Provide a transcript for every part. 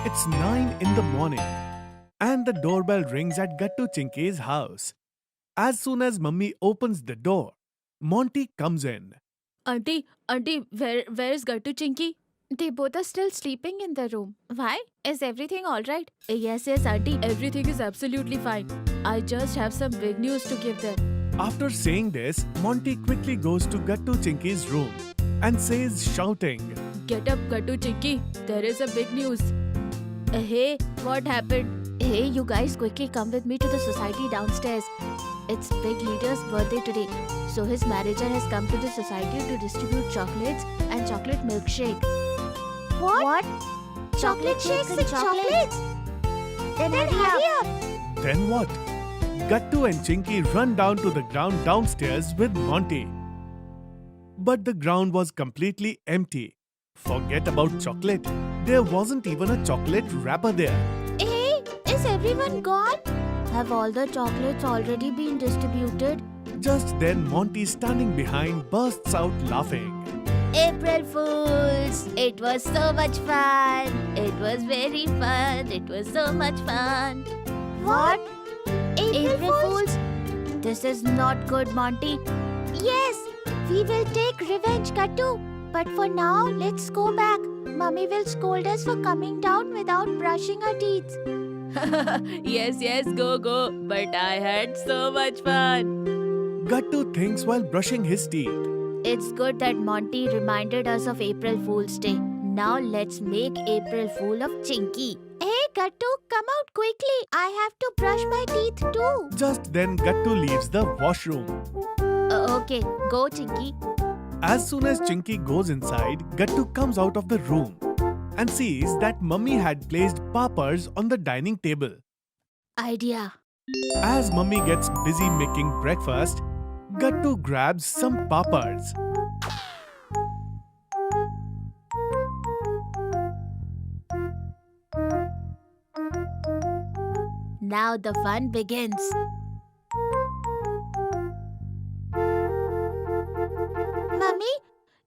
It's 9 in the morning and the doorbell rings at Gattu Chinky's house. As soon as Mummy opens the door, Monty comes in. Auntie, where's Gattu Chinky? They both are still sleeping in the room. Why? Is everything alright? Yes, auntie. Everything is absolutely fine. I just have some big news to give them. After saying this, Monty quickly goes to Gattu Chinky's room and says, shouting, Get up, Gattu Chinky. There is a big news. Hey, what happened? Hey, you guys quickly come with me to the society downstairs. It's Big Leader's birthday today. So his manager has come to the society to distribute chocolates and chocolate milkshake. What? Chocolate shakes and chocolates? Then hurry up. Then what? Gattu and Chinky run down to the ground downstairs with Monty. But the ground was completely empty. Forget about chocolate. There wasn't even a chocolate wrapper there. Hey, is everyone gone? Have all the chocolates already been distributed? Just then, Monty standing behind bursts out laughing. April Fools! It was so much fun! It was very fun. It was so much fun. What? April Fools? This is not good, Monty. Yes, we will take revenge, Gattu. But for now, let's go back. Mummy will scold us for coming down without brushing our teeth. Yes, go. But I had so much fun. Gattu thinks while brushing his teeth. It's good that Monty reminded us of April Fool's Day. Now let's make April Fool of Chinky. Hey, Gattu, come out quickly. I have to brush my teeth too. Just then, Gattu leaves the washroom. Okay, go, Chinky. As soon as Chinky goes inside, Gattu comes out of the room and sees that Mummy had placed poppers on the dining table. Idea. As Mummy gets busy making breakfast, Gattu grabs some poppers. Now the fun begins. Mummy,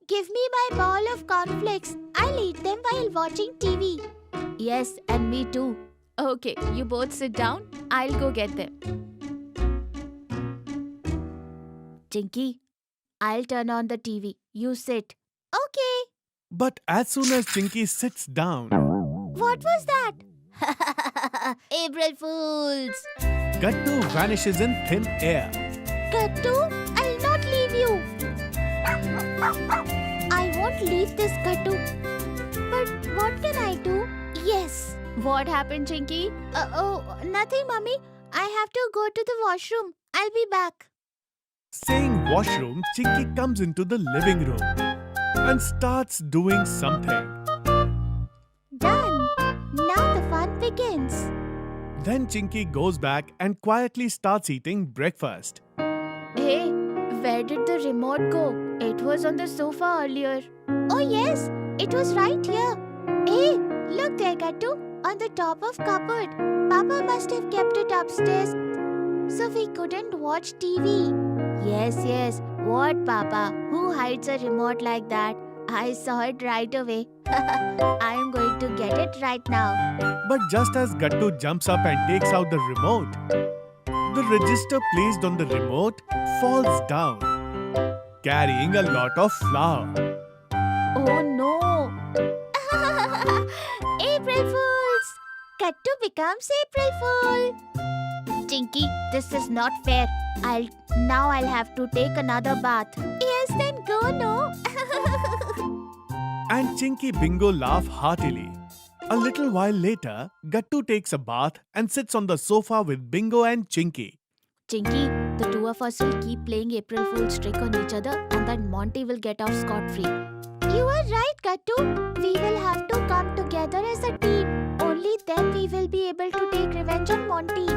give me my ball of cornflakes. I'll eat them while watching TV. Yes, and me too. Okay, you both sit down. I'll go get them. Chinky, I'll turn on the TV. You sit. Okay. But as soon as Chinky sits down, What was that? April Fools! Gattu vanishes in thin air. Gattu, I'll not leave you. I won't leave this Gattu. But what can I do? Yes. What happened, Chinky? Nothing, Mummy. I have to go to the washroom. I'll be back. Saying washroom, Chinky comes into the living room and starts doing something. Done. Now the fun begins. Then Chinky goes back and quietly starts eating breakfast. Hey, where did the remote go? It was on the sofa earlier. Oh yes, it was right here. Hey, look there, Gattu. On the top of cupboard. Papa must have kept it upstairs so we couldn't watch TV. Yes. What, Papa? Who hides a remote like that? I saw it right away. I am going to get it right now. But just as Gattu jumps up and takes out the remote, the register placed on the remote falls down, carrying a lot of flour. Oh no! April Fools! Gattu becomes April Fool. Chinky, this is not fair. I'll have to take another bath. Yes, then go, no? And Chinky Bingo laugh heartily. A little while later, Gattu takes a bath and sits on the sofa with Bingo and Chinky. Chinky, the two of us will keep playing April Fool's trick on each other and then Monty will get off scot-free. You are right, Gattu. We will have to come together as a team. Only then we will be able to take revenge on Monty.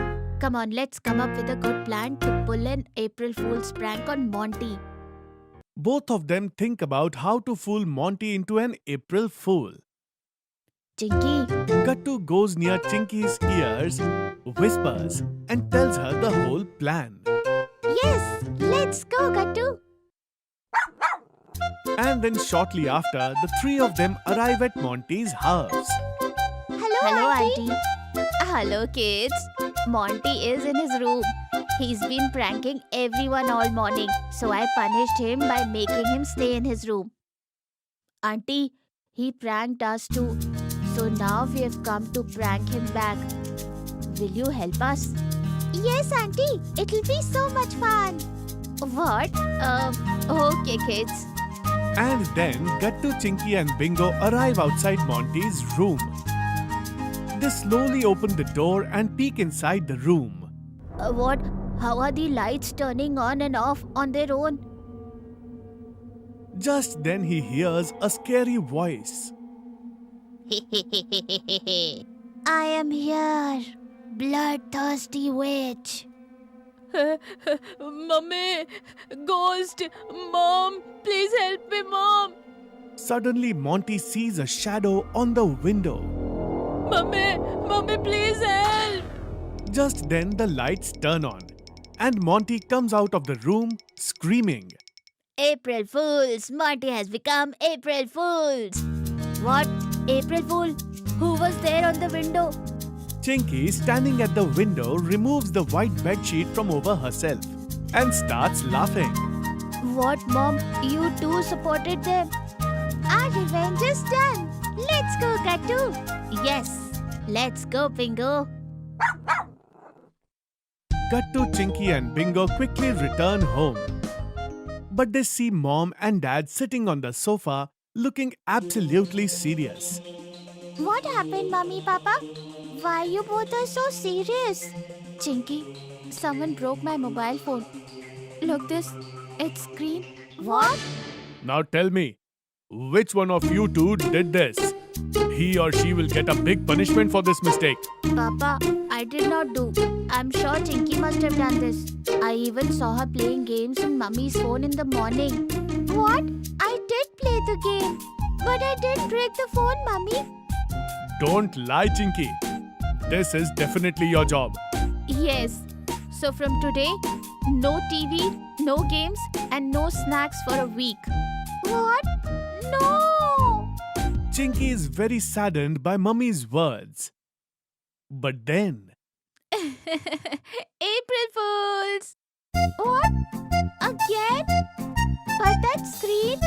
Come on, let's come up with a good plan to pull an April Fool's prank on Monty. Both of them think about how to fool Monty into an April Fool. Chinky, Gattu goes near Chinky's ears, whispers, and tells her the whole plan. yes, let's go, Gattu. And then shortly after, the three of them arrive at Monty's house. Hello, Hello, Auntie. Hello, kids. Monty is in his room. He's been pranking everyone all morning, so I punished him by making him stay in his room. Auntie, he pranked us too. So now we have come to prank him back. Will you help us? Yes, Auntie. It'll be so much fun. What? Okay, kids. And then Gattu, Chinky and Bingo arrive outside Monty's room. They slowly open the door and peek inside the room. What? How are the lights turning on and off on their own? Just then he hears a scary voice. I am here, bloodthirsty witch. Mummy! Ghost! Mom! Please help me, Mom! Suddenly Monty sees a shadow on the window. Mummy! Mummy, please help! Just then the lights turn on and Monty comes out of the room screaming. April Fools! Monty has become April Fools! What? April Fool? Who was there on the window? Chinky, standing at the window, removes the white bedsheet from over herself and starts laughing. What, Mom? You too supported them? Our revenge is done. Let's go, Gattu. Yes! Let's go, Bingo! Gattu, Chinky and Bingo quickly return home. But they see Mom and Dad sitting on the sofa looking absolutely serious. What happened, Mummy, Papa? Why you both are so serious? Chinky, someone broke my mobile phone. Look this, its screen. What? Now tell me, which one of you two did this? He or she will get a big punishment for this mistake. Papa, I did not do. I'm sure Chinky must have done this. I even saw her playing games on Mummy's phone in the morning. What? I did play the game, but I didn't break the phone, Mummy. Don't lie, Chinky. This is definitely your job. Yes. So from today, no TV, no games, and no snacks for a week. What? No! Chinky is very saddened by Mummy's words. But then, April Fools! What? Again? But that screen?